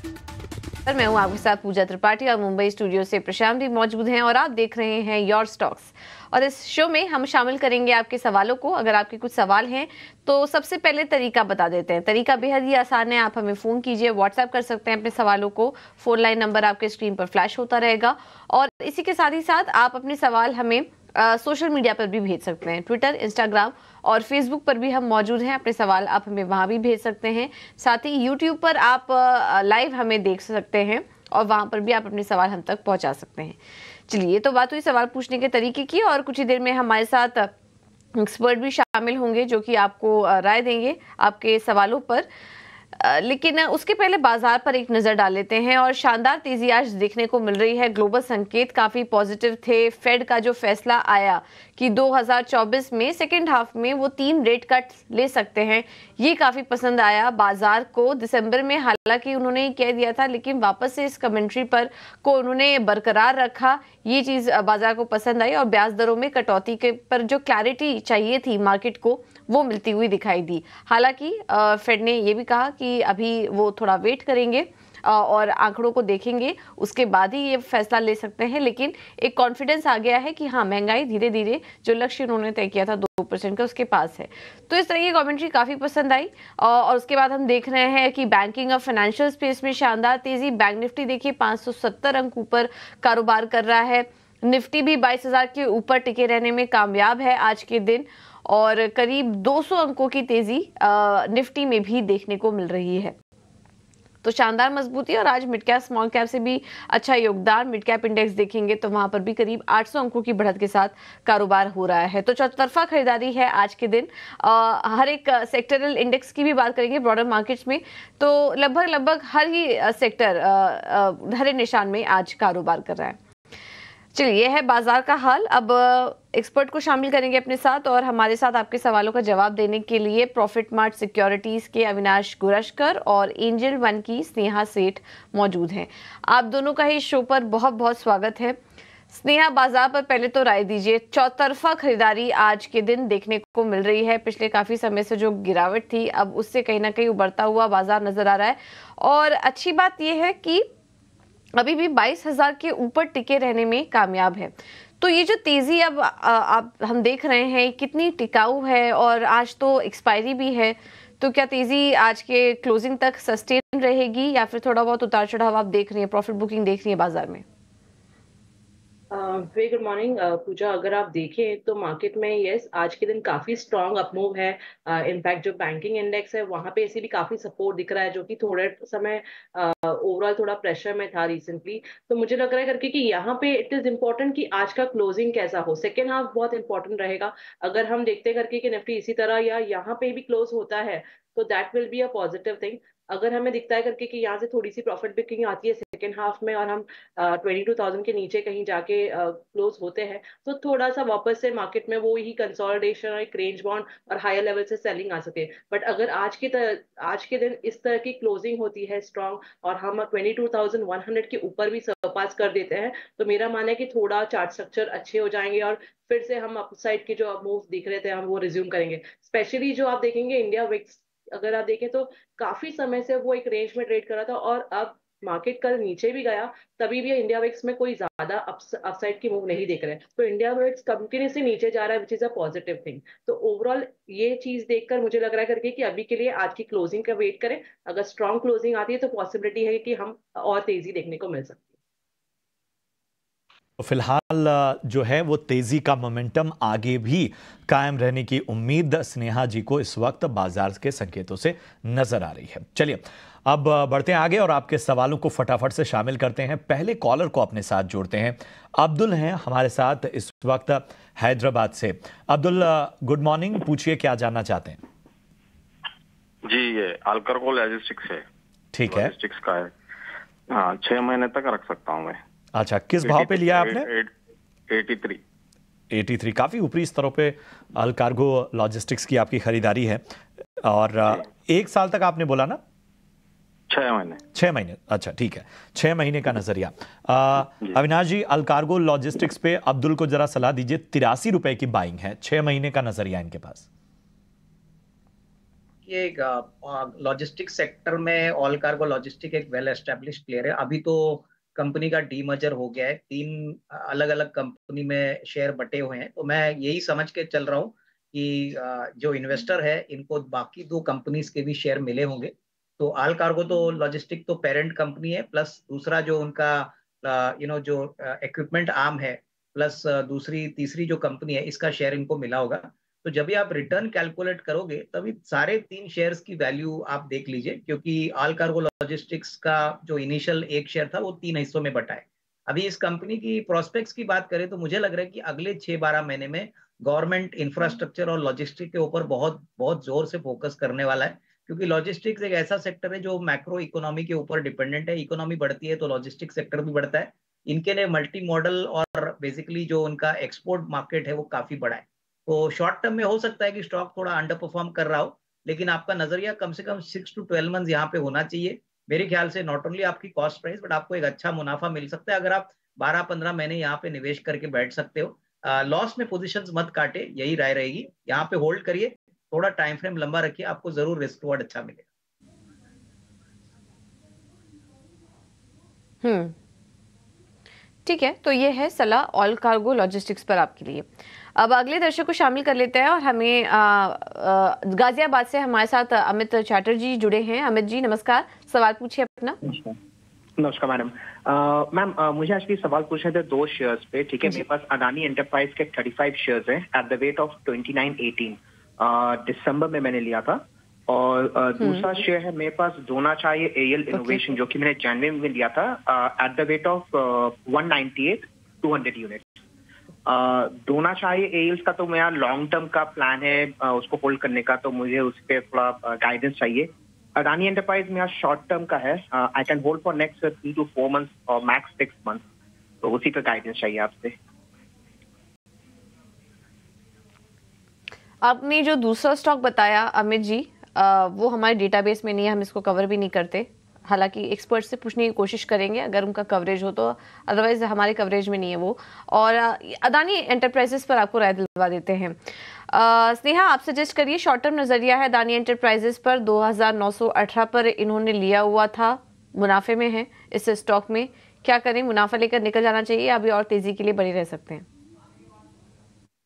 मैं हूं आपके साथ पूजा त्रिपाठी और मुंबई स्टूडियो से प्रशांत भी मौजूद हैं और आप देख रहे हैं योर स्टॉक्स। और इस शो में हम शामिल करेंगे आपके सवालों को। अगर आपके कुछ सवाल हैं तो सबसे पहले तरीका बता देते हैं। तरीका बेहद ही आसान है। आप हमें फ़ोन कीजिए, व्हाट्सएप कर सकते हैं अपने सवालों को। फ़ोन लाइन नंबर आपके स्क्रीन पर फ्लैश होता रहेगा। और इसी के साथ ही साथ आप अपने सवाल हमें सोशल मीडिया पर भी भेज सकते हैं। ट्विटर, इंस्टाग्राम और फेसबुक पर भी हम मौजूद हैं। अपने सवाल आप हमें वहां भी भेज सकते हैं। साथ ही यूट्यूब पर आप लाइव हमें देख सकते हैं और वहां पर भी आप अपने सवाल हम तक पहुंचा सकते हैं। चलिए, तो बात हुई सवाल पूछने के तरीके की और कुछ ही देर में हमारे साथ एक्सपर्ट भी शामिल होंगे जो कि आपको राय देंगे आपके सवालों पर। लेकिन उसके पहले बाजार पर एक नजर डाल लेते हैं और शानदार तेजी आज देखने को मिल रही है। ग्लोबल संकेत काफी पॉजिटिव थे। फेड का जो फैसला आया कि 2024 में सेकेंड हाफ में वो 3 रेट कट ले सकते हैं, ये काफी पसंद आया बाजार को। दिसंबर में हालांकि उन्होंने कह दिया था, लेकिन वापस से इस कमेंट्री पर को उन्होंने बरकरार रखा। ये चीज बाजार को पसंद आई और ब्याज दरों में कटौती के पर जो क्लैरिटी चाहिए थी मार्केट को, वो मिलती हुई दिखाई दी। हालांकि फेड ने ये भी कहा कि अभी वो थोड़ा वेट करेंगे और आंकड़ों को देखेंगे, उसके बाद ही ये फैसला ले सकते हैं। लेकिन एक कॉन्फिडेंस आ गया है कि हाँ, महंगाई धीरे धीरे जो लक्ष्य उन्होंने तय किया था 2% का, उसके पास है। तो इस तरह की कमेंट्री काफी पसंद आई। और उसके बाद हम देख रहे हैं कि बैंकिंग और फाइनेंशियल स्पेस में शानदार तेजी। बैंक निफ्टी देखिए 570 अंक ऊपर कारोबार कर रहा है। निफ्टी भी 22,000 के ऊपर टिके रहने में कामयाब है आज के दिन और करीब 200 अंकों की तेजी निफ्टी में भी देखने को मिल रही है। तो शानदार मजबूती। और आज मिड कैप स्मॉल कैप से भी अच्छा योगदान। मिड कैप इंडेक्स देखेंगे तो वहां पर भी करीब 800 अंकों की बढ़त के साथ कारोबार हो रहा है। तो चौतरफा खरीदारी है आज के दिन। हर एक सेक्टरल इंडेक्स की भी बात करेंगे ब्रॉडर मार्केट्स में, तो लगभग हर ही सेक्टर हरे निशान में आज कारोबार कर रहा है। चलिए, यह है बाजार का हाल। अब एक्सपर्ट को शामिल करेंगे अपने साथ और हमारे साथ आपके सवालों का जवाब देने के लिए प्रॉफिट मार्ट सिक्योरिटीज के अविनाश गुरशकर और एंजल वन की स्नेहा सेठ मौजूद हैं। आप दोनों का ही शो पर बहुत बहुत स्वागत है। स्नेहा, बाजार पर पहले तो राय दीजिए। चौतरफा खरीदारी आज के दिन देखने को मिल रही है। पिछले काफी समय से जो गिरावट थी, अब उससे कहीं ना कहीं उभरता हुआ बाजार नजर आ रहा है। और अच्छी बात यह है कि अभी भी 22,000 के ऊपर टिके रहने में कामयाब है। तो ये जो तेजी अब आप हम देख रहे हैं, कितनी टिकाऊ है और आज तो एक्सपायरी भी है। तो क्या तेजी आज के क्लोजिंग तक सस्टेन रहेगी या फिर थोड़ा बहुत उतार चढ़ाव आप देख रही हैं, प्रॉफिट बुकिंग देख रही है बाजार में? वेरी गुड मॉर्निंग पूजा। अगर आप देखें तो मार्केट में यस, आज के दिन काफी स्ट्रांग अपमूव है। इनफैक्ट जो बैंकिंग इंडेक्स है वहां पे ऐसे भी काफी सपोर्ट दिख रहा है, जो कि थोड़े समय ओवरऑल थोड़ा प्रेशर में था रिसेंटली। तो मुझे लग रहा है करके कि यहाँ पे इट इज इम्पोर्टेंट कि आज का क्लोजिंग कैसा हो। सेकेंड हाफ बहुत इंपॉर्टेंट रहेगा। अगर हम देखते करके कि निफ्टी इसी तरह या यहाँ पे भी क्लोज होता है तो that will be a positive thing. अगर हमें दिखता है करके कि यहाँ से थोड़ी सी प्रॉफिट बुकिंग आती है सेकेंड हाफ में और हम 22,000 के नीचे कहीं जाके क्लोज होते हैं, तो थोड़ा सा वापस से मार्केट में वो ही कंसोलिडेशन और एक रेंज बाउंड और हायर लेवल से सेलिंग आ सके। बट अगर आज के दिन इस तरह की क्लोजिंग होती है स्ट्रांग और हम 22,100 के ऊपर भी सरपास कर देते हैं, तो मेरा मानना है कि थोड़ा चार्ट स्ट्रक्चर अच्छे हो जाएंगे और फिर से हम अपसाइड के जो मूव दिख रहे थे हम वो रिज्यूम करेंगे। स्पेशली जो आप देखेंगे इंडिया विक्स, अगर आप देखें तो काफी समय से वो एक रेंज में ट्रेड कर रहा था और अब मार्केट कल नीचे भी गया, तभी भी इंडिया विक्स में कोई ज्यादा अपसाइड की मूव नहीं देख रहे हैं। तो इंडिया विक्स कंटिन्यूसली नीचे जा रहा है, which is a positive thing. तो ओवरऑल ये चीज देखकर मुझे लग रहा है करके कि अभी के लिए आज की क्लोजिंग का वेट करें। अगर स्ट्रॉन्ग क्लोजिंग आती है तो पॉसिबिलिटी है कि हम और तेजी देखने को मिल सकती है। तो फिलहाल जो है वो तेजी का मोमेंटम आगे भी कायम रहने की उम्मीद स्नेहा जी को इस वक्त बाजार के संकेतों से नजर आ रही है। चलिए, अब बढ़ते हैं आगे और आपके सवालों को फटाफट से शामिल करते हैं। पहले कॉलर को अपने साथ जोड़ते हैं। अब्दुल हैं हमारे साथ इस वक्त हैदराबाद से। अब्दुल, गुड मॉर्निंग, पूछिए क्या जानना चाहते हैं? जी, ये अल्कार्गो लॉजिस्टिक्स है। ठीक है, लॉजिस्टिक्स का है। हाँ, 6 महीने तक रख सकता हूँ मैं। अच्छा, किस भाव पे लिया आपने? 83। काफी ऊपरी स्तरों पे अल्कार्गो लॉजिस्टिक्स की आपकी खरीदारी है और 1 साल तक आपने बोला ना? 6 महीने। 6 महीने, अच्छा ठीक है, 6 महीने का नजरिया। अविनाश जी, अल्कार्गो लॉजिस्टिक्स पे अब्दुल को जरा सलाह दीजिए। 83 रुपए की बाइंग है, 6 महीने का नजरिया इनके पास। देखिए लॉजिस्टिक्स सेक्टर में ऑल कार्गो लॉजिस्टिक एक वेल एस्टेब्लिश्ड प्लेयर है। अभी तो कंपनी का डीमर्जर हो गया है, 3 अलग अलग कंपनी में शेयर बटे हुए हैं। तो मैं यही समझ के चल रहा हूँ कि जो इन्वेस्टर है इनको बाकी 2 कंपनीज के भी शेयर मिले होंगे। तो ऑल कार्गो तो लॉजिस्टिक तो पेरेंट कंपनी है, प्लस दूसरा जो उनका जो इक्विपमेंट आर्म है, प्लस दूसरी तीसरी जो कंपनी है इसका शेयर इनको मिला होगा। तो जब भी आप रिटर्न कैलकुलेट करोगे तभी सारे 3 शेयर्स की वैल्यू आप देख लीजिए, क्योंकि ऑल कार्गो लॉजिस्टिक्स का जो इनिशियल 1 शेयर था वो 3 हिस्सों में बटा है। अभी इस कंपनी की प्रोस्पेक्ट्स की बात करें तो मुझे लग रहा है कि अगले 6-12 महीने में गवर्नमेंट इंफ्रास्ट्रक्चर और लॉजिस्टिक के ऊपर बहुत बहुत जोर से फोकस करने वाला है, क्योंकि लॉजिस्टिक्स एक ऐसा सेक्टर है जो मैक्रो इकोनॉमी के ऊपर डिपेंडेंट है। इकोनॉमी बढ़ती है तो लॉजिस्टिक सेक्टर भी बढ़ता है। इनके लिए मल्टी मॉडल और बेसिकली जो उनका एक्सपोर्ट मार्केट है वो काफी बड़ा है। तो शॉर्ट टर्म में हो सकता है कि स्टॉक थोड़ा अंडर परफॉर्म कर रहा हो, लेकिन आपका नजरिया कम से कम 6 to 12 मंथ यहाँ पे होना चाहिए। मेरे ख्याल से नॉट ओनली आपकी कॉस्ट प्राइस बट आपको एक अच्छा मुनाफा मिल सकता है अगर आप 12-15 महीने यहाँ पे निवेश करके बैठ सकते हो। लॉस में पोजीशंस मत काटे, यही राय रहेगी। यहाँ पे होल्ड करिए, थोड़ा टाइम फ्रेम लंबा रखिए, आपको जरूर रिस्क रिवॉर्ड अच्छा मिलेगा। ठीक है, तो ये है सलाह ऑल कार्गो लॉजिस्टिक्स पर आपके लिए। अब अगले दर्शक को शामिल कर लेते हैं और हमें गाजियाबाद से हमारे साथ अमित चैटर्जी जुड़े हैं। अमित जी नमस्कार, सवाल पूछिए अपना। नमस्कार मैडम। मैम मुझे एक्चुअली सवाल पूछना था 2 शेयर्स पे। ठीक है, मेरे पास अडानी एंटरप्राइज के 35 शेयर्स हैं एट द रेट ऑफ 29.18 दिसंबर में मैंने लिया था। और दूसरा शेयर है मेरे पास डोना चाहिए एएल इनोवेशन, जो कि मैंने जनवरी में लिया था at the rate of 198 200 unit. डोना चाहिए एएल का तो मेरा लॉन्ग टर्म का प्लान है उसको होल्ड करने का, तो मुझे उस पर थोड़ा गाइडेंस चाहिए। अडानी एंटरप्राइज मेरा शॉर्ट टर्म का है, I can hold for next 3 to 4 months और मैक्स 6 months, तो उसी का गाइडेंस चाहिए आपसे। आपने जो दूसरा स्टॉक बताया अमित जी, वो हमारे डेटाबेस में नहीं है, हम इसको कवर भी नहीं करते। हालांकि एक्सपर्ट से पूछने की कोशिश करेंगे अगर उनका कवरेज हो तो, अदरवाइज हमारे कवरेज में नहीं है वो। और अदानी एंटरप्राइजेस पर आपको राय दिलवा देते हैं। स्नेहा आप सजेस्ट करिए, शॉर्ट टर्म नजरिया है अदानी एंटरप्राइजेस पर, 2918 पर इन्होंने लिया हुआ था, मुनाफे में है इस स्टॉक में। क्या करें, मुनाफा लेकर निकल जाना चाहिए, अभी और तेजी के लिए बने रह सकते हैं?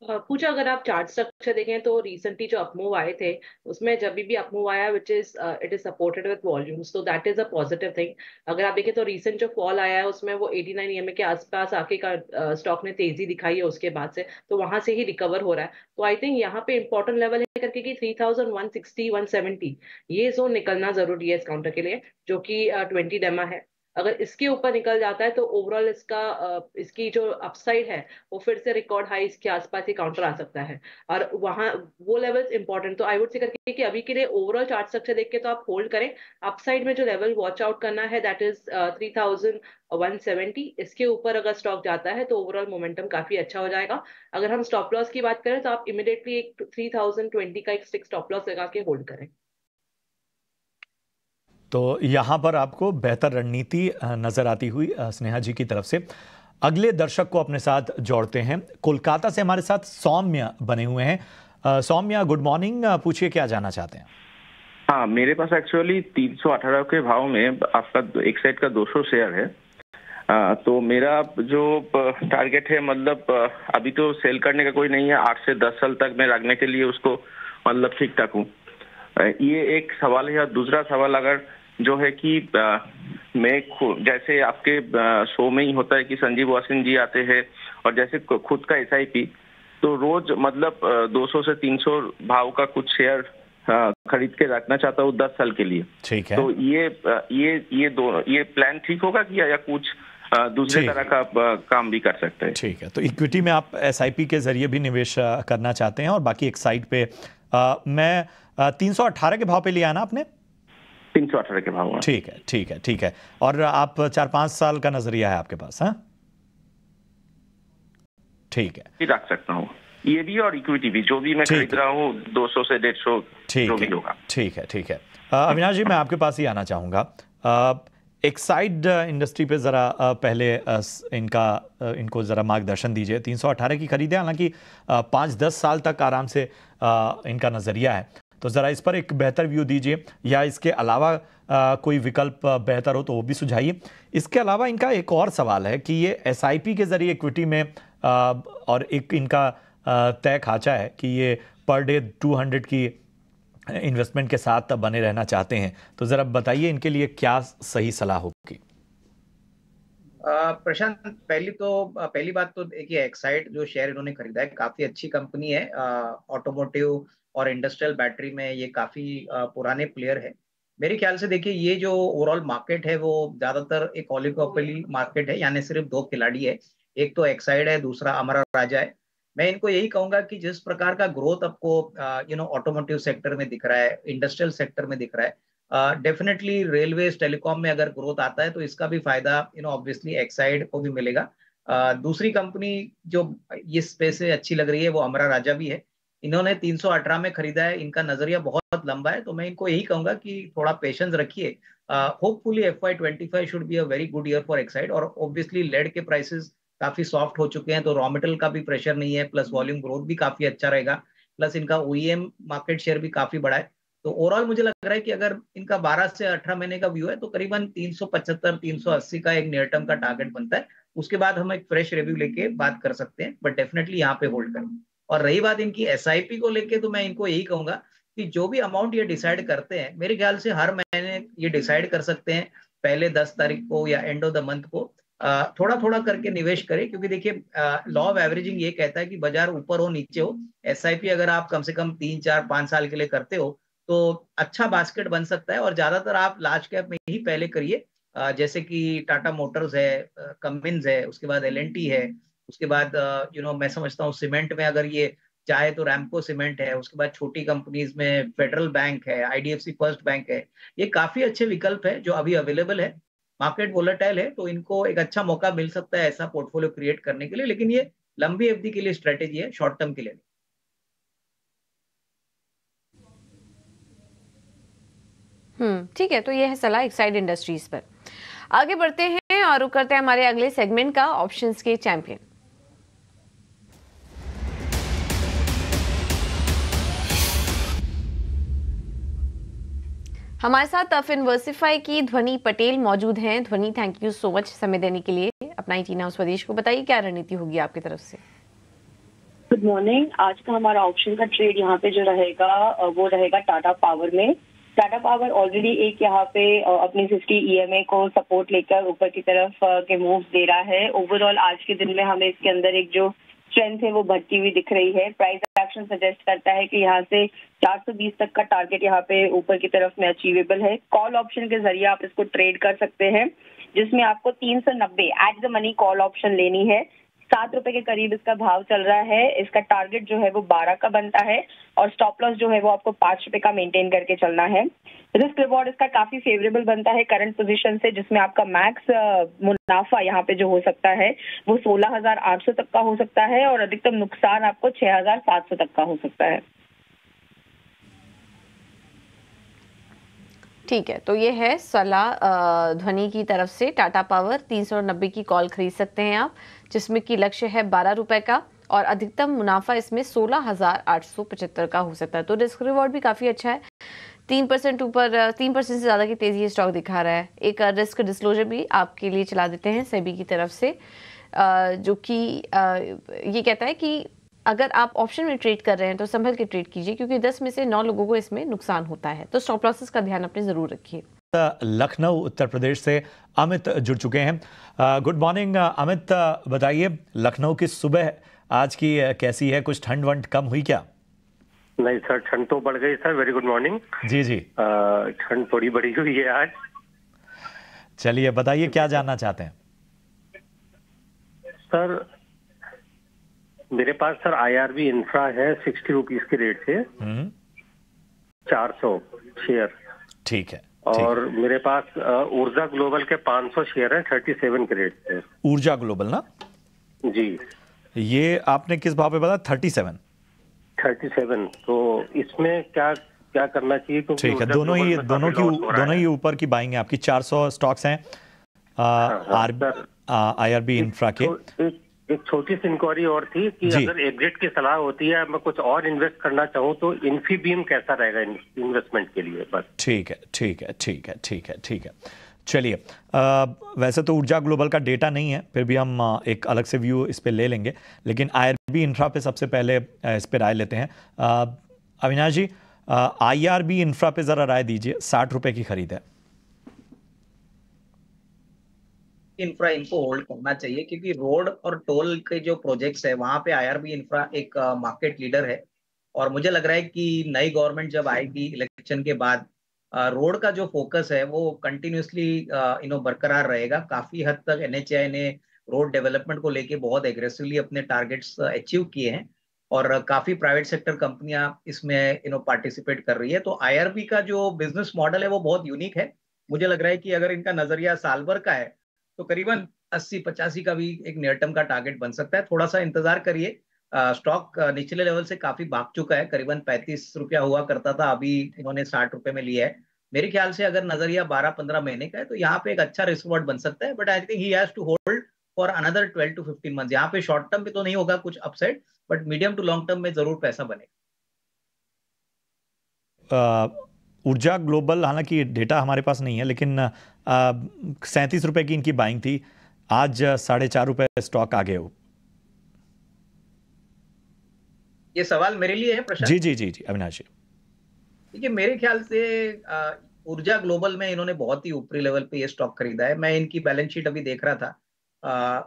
पूछा अगर आप चार्ट स्ट्रक्चर देखें तो रिसेंटली जो अपमूव आए थे उसमें जब भी अपमूव आया which is it is supported with volumes, तो that is a positive thing. अगर आप देखें तो रिसेंट जो फॉल आया है उसमें वो 89 EMA के आसपास आके का स्टॉक ने तेजी दिखाई है उसके बाद से, तो वहां से ही रिकवर हो रहा है। तो आई थिंक यहाँ पे इंपॉर्टेंट लेवल है करके कि 3160 170 ये जोन निकलना जरूरी है इस काउंटर के लिए, जो कि 20 डेमा है। अगर इसके ऊपर निकल जाता है तो ओवरऑल इसकी जो अपसाइड है वो फिर से रिकॉर्ड हाई के आसपास ही काउंटर आ सकता है, और वहां वो लेवल्स इंपॉर्टेंट। तो आई वुड से करके कि अभी के लिए ओवरऑल चार्ट स्ट्रक्चर देख के तो आप होल्ड करें। अपसाइड में जो लेवल वॉच आउट करना है दैट इज 3170। इसके ऊपर अगर स्टॉक जाता है तो ओवरऑल मोमेंटम काफी अच्छा हो जाएगा। अगर हम स्टॉप लॉस की बात करें तो आप इमीडिएटली एक 3020 का एक स्टिक स्टॉप लॉस लगा के होल्ड करें। तो यहां पर आपको बेहतर रणनीति नजर आती हुई स्नेहा जी की तरफ से। अगले दर्शक को अपने साथ जोड़ते हैं। कोलकाता से हमारे साथ सौम्य बने हुए हैं। सौम्य गुड मॉर्निंग, पूछिए क्या जानना चाहते हैं? हाँ, मेरे पास एक्चुअली 318 के भाव में आपका एक साइड का 200 शेयर है। तो मेरा जो टारगेट है, मतलब अभी तो सेल करने का कोई नहीं है, 8 से 10 साल तक मैं रखने के लिए उसको मतलब ठीक ठाक हूँ। ये एक सवाल है। दूसरा सवाल अगर जो है कि मैं जैसे आपके शो में ही होता है कि संजीव वासिन जी आते हैं और जैसे खुद का SIP, तो रोज मतलब 200 से 300 भाव का कुछ शेयर खरीद के रखना चाहता हूँ 10 साल के लिए। ठीक है। तो ये प्लान ठीक होगा कि या कुछ दूसरे तरह का काम भी कर सकते हैं? ठीक है, तो इक्विटी में आप SIP के जरिए भी निवेश करना चाहते हैं और बाकी एक साइड पे मैं 318 के भाव पे लिया ना आपने? 318 के भाव में। ठीक है, ठीक है, ठीक है। और आप 4-5 साल का नजरिया है आपके पास? हाँ, ठीक है, रख सकता हूँ ये भी और इक्विटी भी, जो भी मैं खरीद रहा हूँ 200 से 150 जो भी होगा। ठीक है, ठीक है। अविनाश जी, मैं आपके पास ही आना चाहूँगा। एक्साइड इंडस्ट्री पे ज़रा पहले इनको ज़रा मार्गदर्शन दीजिए। 318 की खरीदें, हालांकि 5-10 साल तक आराम से इनका नज़रिया है, तो ज़रा इस पर एक बेहतर व्यू दीजिए, या इसके अलावा कोई विकल्प बेहतर हो तो वो भी सुझाइए। इसके अलावा इनका एक और सवाल है कि ये SIP के ज़रिए इक्विटी में और एक इनका तय खाचा है कि ये पर डे 200 की इन्वेस्टमेंट के साथ बने रहना चाहते हैं, तो ज़रा बताइए इनके लिए क्या सही सलाह होगी। प्रशांत, पहली बात तो देखिए, एक्साइड जो शेयर इन्होंने खरीदा है काफी अच्छी कंपनी है। ऑटोमोटिव और इंडस्ट्रियल बैटरी में ये काफी पुराने प्लेयर है। मेरे ख्याल से देखिए, ये जो ओवरऑल मार्केट है वो ज्यादातर एक ओलिगोपोली मार्केट है, यानी सिर्फ दो खिलाड़ी है, एक तो एक्साइड है, दूसरा अमरा राजा है। मैं इनको यही कहूंगा कि जिस प्रकार का ग्रोथ आपको ऑटोमोटिव सेक्टर में दिख रहा है, इंडस्ट्रियल सेक्टर में दिख रहा है, डेफिनेटली रेलवेज टेलीकॉम में अगर ग्रोथ आता है तो इसका भी फायदा ऑब्वियसली एक्साइड को भी मिलेगा। दूसरी कंपनी जो इस स्पेस से अच्छी लग रही है वो अमरा राजा भी है। इन्होंने 318 में खरीदा है, इनका नजरिया बहुत लंबा है, तो मैं इनको यही कहूंगा कि थोड़ा पेशेंस रखिए। Hopefully FY25 should be a very good year for Exide. और ऑब्वियसली लेड के प्राइसेस काफी सॉफ्ट हो चुके हैं, तो रॉ मेटेरियल का भी प्रेशर नहीं है, प्लस वॉल्यूम ग्रोथ भी काफी अच्छा रहेगा, प्लस इनका OEM मार्केट शेयर भी काफी बड़ा है। तो ओवरऑल मुझे लग रहा है कि अगर इनका 12 से 18 महीने का व्यू है तो करीबन 375-380 का एक नियर टर्म का टारगेट बनता है। उसके बाद हम एक फ्रेश रिव्यू लेके बात कर सकते हैं, बट डेफिनेटली यहाँ पे होल्ड करें। और रही बात इनकी SIP को लेके, तो मैं इनको यही कहूंगा कि जो भी अमाउंट ये डिसाइड करते हैं, मेरे ख्याल से हर महीने ये डिसाइड कर सकते हैं, पहले 10 तारीख को या एंड ऑफ द मंथ को थोड़ा थोड़ा करके निवेश करें। क्योंकि देखिए, लॉ ऑफ एवरेजिंग ये कहता है कि बाजार ऊपर हो नीचे हो, SIP अगर आप कम से कम 3, 4, 5 साल के लिए करते हो तो अच्छा बास्केट बन सकता है। और ज्यादातर आप लार्ज कैप में ही पहले करिए, जैसे कि टाटा मोटर्स है, कमिंस है, उसके बाद L&T है, उसके बाद मैं समझता हूँ सीमेंट में अगर ये चाहे तो रैमको सीमेंट है, उसके बाद छोटी कंपनीज में फेडरल बैंक है, IDFC फर्स्ट बैंक है। ये काफी अच्छे विकल्प है जो अभी अवेलेबल है। मार्केट वोलेटाइल है तो इनको एक अच्छा मौका मिल सकता है ऐसा पोर्टफोलियो क्रिएट करने के लिए, लेकिन ये लंबी अवधि के लिए स्ट्रेटेजी है, शॉर्ट टर्म के लिए नहीं। ठीक है, तो ये है सलाह एक्साइड इंडस्ट्रीज पर। आगे बढ़ते हैं और रुक करते हैं हमारे अगले सेगमेंट का, ऑप्शंस के चैंपियन। हमारे साथ फिनवर्सिफाई की ध्वनि पटेल मौजूद हैं। ध्वनि, थैंक यू सो मच समय देने के लिए अपना ITNOW स्वदेश को। बताइए क्या रणनीति होगी आपकी तरफ से। Good morning. आज का हमारा ऑप्शन का ट्रेड यहाँ पे जो रहेगा वो रहेगा टाटा पावर में। टाटा पावर ऑलरेडी एक यहाँ पे अपनी 50 EMA को सपोर्ट लेकर ऊपर की तरफ के मूव्स दे रहा है। ओवरऑल आज के दिन में हमें इसके अंदर एक जो स्ट्रेंथ है वो बढ़ती हुई दिख रही है। प्राइस एक्शन सजेस्ट करता है कि यहाँ से 420 तक का टारगेट यहाँ पे ऊपर की तरफ में अचीवेबल है। कॉल ऑप्शन के जरिए आप इसको ट्रेड कर सकते हैं, जिसमें आपको 390 at the money call option लेनी है। 7 रुपए के करीब इसका भाव चल रहा है। इसका टारगेट जो है वो 12 का बनता है और स्टॉप लॉस जो है वो आपको 5 रुपए का मेंटेन करके चलना है। रिस्क रिवॉर्ड इसका काफी फेवरेबल बनता है करंट पोजीशन से, जिसमें आपका मैक्स मुनाफा यहाँ पे जो हो सकता है वो 16,800 तक का हो सकता है और अधिकतम नुकसान आपको 6,700 तक का हो सकता है। ठीक है, तो ये है सलाह ध्वनि की तरफ से। टाटा पावर 390 की कॉल खरीद सकते हैं आप, जिसमें कि लक्ष्य है 12 रुपए का और अधिकतम मुनाफा इसमें 16,875 का हो सकता है। तो रिस्क रिवॉर्ड भी काफी अच्छा है। 3% ऊपर 3% से ज्यादा की तेजी ये स्टॉक दिखा रहा है। एक रिस्क डिस्क्लोजर भी आपके लिए चला देते हैं सेबी की तरफ से, जो कि ये कहता है कि अगर आप ऑप्शन में ट्रेड कर रहे हैं तो संभल के ट्रेड कीजिए, क्योंकि 10 में से 9 लोगों को इसमें नुकसान होता है। तो स्टॉप लॉसेस का ध्यान अपने जरूर रखिए। लखनऊ उत्तर प्रदेश से अमित जुड़ चुके हैं। गुड मॉर्निंग अमित, बताइए लखनऊ की सुबह आज की कैसी है? कुछ ठंड वंड कम हुई क्या? नहीं सर, ठंड तो बढ़ गई सर। Very good morning. जी जी, ठंड थोड़ी बढ़ी हुई है आज। चलिए बताइए क्या जानना चाहते हैं? सर मेरे पास सर IRB इंफ्रा है 60 रुपीज के रेट से 400 शेयर। ठीक है। और मेरे पास ऊर्जा ग्लोबल के 500 शेयर है 37 के रेट से। ऊर्जा ग्लोबल ना? जी। ये आपने किस भाव पे बताया? 37। तो इसमें क्या क्या करना चाहिए? ठीक है, दोनों ही ऊपर की बाइंग है आपकी। 400 स्टॉक्स हैं IRB इंफ्रा के। एक छोटी सी इंक्वायरी और थी कि जी। अगर एग्जिट की सलाह होती है, मैं कुछ और इन्वेस्ट करना चाहूँ तो इन्फीबीम कैसा रहेगा इन्वेस्टमेंट के लिए? बस ठीक है, ठीक है, ठीक है, ठीक है, ठीक है। चलिए, वैसे तो ऊर्जा ग्लोबल का डेटा नहीं है, फिर भी हम एक अलग से व्यू इस पे ले लेंगे, लेकिन आईआरबी इंफ्रा पे सबसे पहले इस पे राय लेते हैं। अविनाश जी, आईआरबी इंफ्रा पे जरा राय दीजिए, 60 रुपए की खरीद है। इंफ्रा इनको होल्ड करना चाहिए क्योंकि रोड और टोल के जो प्रोजेक्ट्स है वहां पे आईआरबी इंफ्रा एक मार्केट लीडर है। और मुझे लग रहा है कि नई गवर्नमेंट जब आएगी इलेक्शन के बाद, रोड का जो फोकस है वो कंटिन्यूसली बरकरार रहेगा। काफी हद तक एनएचएआई ने रोड डेवलपमेंट को लेके बहुत एग्रेसिवली अपने टारगेट्स अचीव किए हैं और काफी प्राइवेट सेक्टर कंपनियां इसमें पार्टिसिपेट कर रही है। तो आईआरबी का जो बिजनेस मॉडल है वो बहुत यूनिक है। मुझे लग रहा है कि अगर इनका नजरिया साल भर का है तो करीबन 80-85 का भी एक नियर टर्म का टारगेट बन सकता है। थोड़ा सा इंतजार करिए। स्टॉक निचले लेवल से काफी भाग चुका है, करीबन 35 रुपया हुआ करता था, अभी इन्होंने 60 रुपए में लिया है। मेरे ख्याल से अगर नजरिया 12-15 महीने का है तो यहाँ पे एक अच्छा रिस्क रिवॉर्ड बन सकता है। But I think he has to hold for another 12 to 15 month. यहाँ पे शॉर्ट टर्म में तो नहीं होगा कुछ upside, but medium to long term में जरूर पैसा बनेगा। ऊर्जा ग्लोबल, हालांकि डेटा हमारे पास नहीं है, लेकिन 37 रुपए की इनकी बाइंग थी, आज 4.5 रुपए स्टॉक आगे हो। ये सवाल मेरे लिए है प्रशांत? जी जी जी जी, अविनाश जी। देखिए, मेरे ख्याल से ऊर्जा ग्लोबल में इन्होंने बहुत ही ऊपरी लेवल पे ये स्टॉक खरीदा है। मैं इनकी बैलेंस शीट अभी देख रहा था,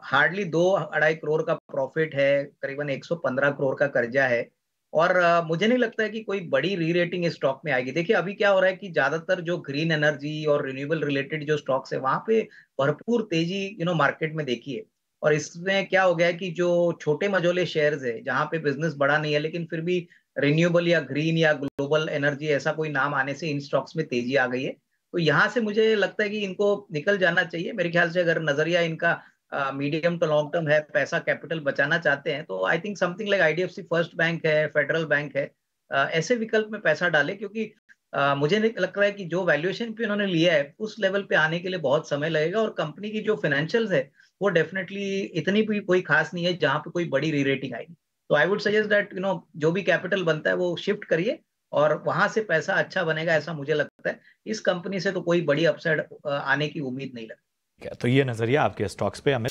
हार्डली 2-2.5 करोड़ का प्रॉफिट है, करीबन 115 करोड़ का कर्जा है और मुझे नहीं लगता है कि कोई बड़ी री रेटिंग इस स्टॉक में आएगी। देखिए, अभी क्या हो रहा है कि ज्यादातर जो ग्रीन एनर्जी और रिन्यूएबल रिलेटेड जो स्टॉक्स है वहां पे भरपूर तेजी मार्केट में देखी है। और इसमें क्या हो गया है कि जो छोटे मझोले शेयर्स है जहां पे बिजनेस बड़ा नहीं है लेकिन फिर भी रिन्यूएबल या ग्रीन या ग्लोबल एनर्जी ऐसा कोई नाम आने से इन स्टॉक्स में तेजी आ गई है। तो यहाँ से मुझे लगता है कि इनको निकल जाना चाहिए। मेरे ख्याल से अगर नजरिया इनका मीडियम टू लॉन्ग टर्म है, पैसा कैपिटल बचाना चाहते हैं, तो I think something like IDFC first bank है, फेडरल बैंक है, ऐसे विकल्प में पैसा डाले। क्योंकि मुझे नहीं लग रहा है कि जो वैल्यूएशन पे उन्होंने लिया है उस लेवल पे आने के लिए बहुत समय लगेगा और कंपनी की जो फाइनेंशियल्स है वो डेफिनेटली इतनी भी कोई खास नहीं है जहां पे कोई बड़ी री रेटिंग आएगी। तो आई वुड सजेस्ट दैट जो भी कैपिटल बनता है वो शिफ्ट करिए और वहां से पैसा अच्छा बनेगा, ऐसा मुझे लगता है। इस कंपनी से तो कोई बड़ी अपसाइड आने की उम्मीद नहीं लगती। तो ये नजरिया आपके स्टॉक्स पे हमें